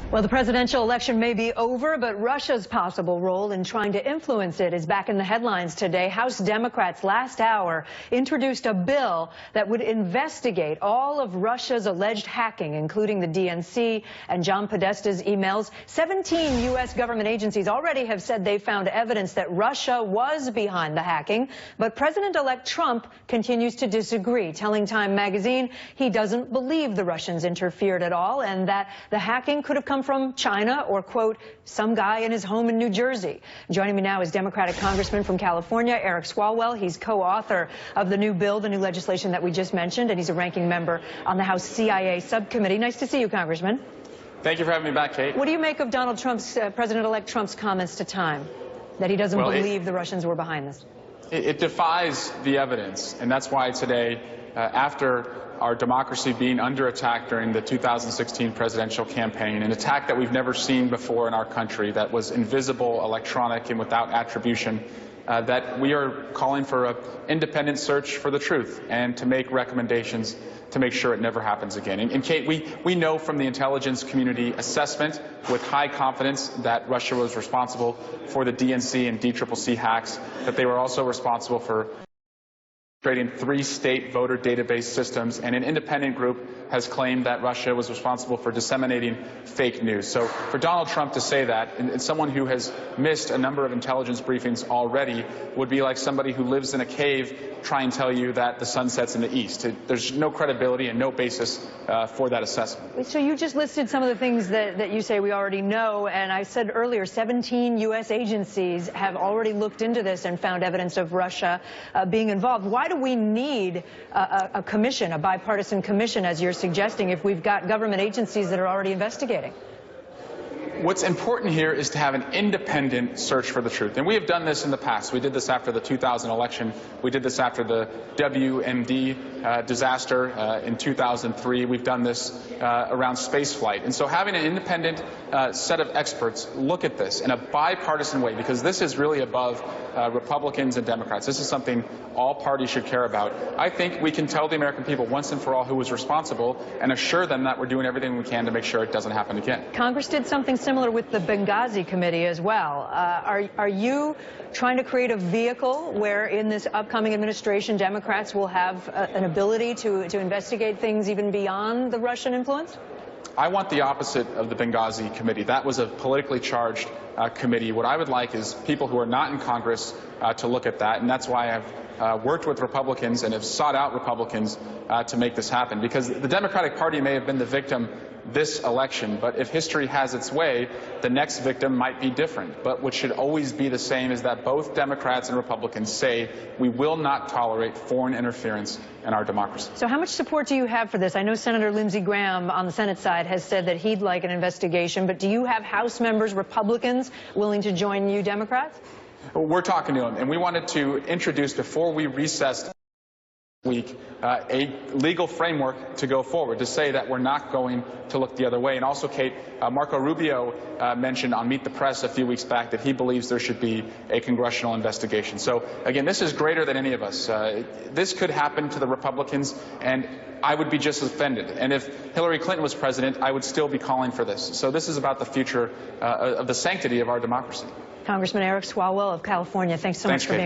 Well, the presidential election may be over, but Russia's possible role in trying to influence it is back in the headlines today. House Democrats last hour introduced a bill that would investigate all of Russia's alleged hacking, including the DNC and John Podesta's emails. 17 U.S. government agencies already have said they found evidence that Russia was behind the hacking, but President-elect Trump continues to disagree, telling Time magazine he doesn't believe the Russians interfered at all and that the hacking could have come from China or, quote, some guy in his home in New Jersey. Joining me now is Democratic Congressman from California, Eric Swalwell. He's co-author of the new bill, the new legislation that we just mentioned, and he's a ranking member on the House CIA subcommittee. Nice to see you, Congressman. Thank you for having me back, Kate. What do you make of Donald Trump's, President-elect Trump's comments to Time, that he doesn't believe the Russians were behind this? It defies the evidence, and that's why today, after our democracy being under attack during the 2016 presidential campaign, an attack that we've never seen before in our country, that was invisible, electronic, and without attribution, that we are calling for an independent search for the truth and to make recommendations to make sure it never happens again. And Kate, we know from the intelligence community assessment with high confidence that Russia was responsible for the DNC and DCCC hacks, that they were also responsible for creating 3 state voter database systems, and an independent group has claimed that Russia was responsible for disseminating fake news. So for Donald Trump to say that, and someone who has missed a number of intelligence briefings already, would be like somebody who lives in a cave trying to tell you that the sun sets in the east. There's no credibility and no basis for that assessment. So you just listed some of the things that you say we already know, and I said earlier 17 U.S. agencies have already looked into this and found evidence of Russia being involved. Why do we need a commission, a bipartisan commission, as you're suggesting, if we've got government agencies that are already investigating? What's important here is to have an independent search for the truth. And we have done this in the past. We did this after the 2000 election. We did this after the WMD disaster in 2003. We've done this around space flight. And so having an independent set of experts look at this in a bipartisan way, because this is really above Republicans and Democrats. This is something all parties should care about. I think we can tell the American people once and for all who was responsible and assure them that we're doing everything we can to make sure it doesn't happen again. Congress did something similar with the Benghazi committee as well. Are you trying to create a vehicle where in this upcoming administration Democrats will have an ability to investigate things even beyond the Russian influence? I want the opposite of the Benghazi committee. That was a politically charged committee. What I would like is people who are not in Congress to look at that, and that's why I've worked with Republicans and have sought out Republicans to make this happen, because the Democratic Party may have been the victim this election, but if history has its way, the next victim might be different. But what should always be the same is that both Democrats and Republicans say we will not tolerate foreign interference in our democracy. So how much support do you have for this? I know Senator Lindsey Graham on the Senate side has said that he'd like an investigation, but do you have House members, Republicans, willing to join you Democrats? We're talking to them, and we wanted to introduce, before we recessed week, a legal framework to go forward, to say that we're not going to look the other way. And also, Kate, Marco Rubio mentioned on Meet the Press a few weeks back that he believes there should be a congressional investigation. So, again, this is greater than any of us. This could happen to the Republicans, and I would be just as offended. And if Hillary Clinton was president, I would still be calling for this. So this is about the future of the sanctity of our democracy. Congressman Eric Swalwell of California, thanks so much for being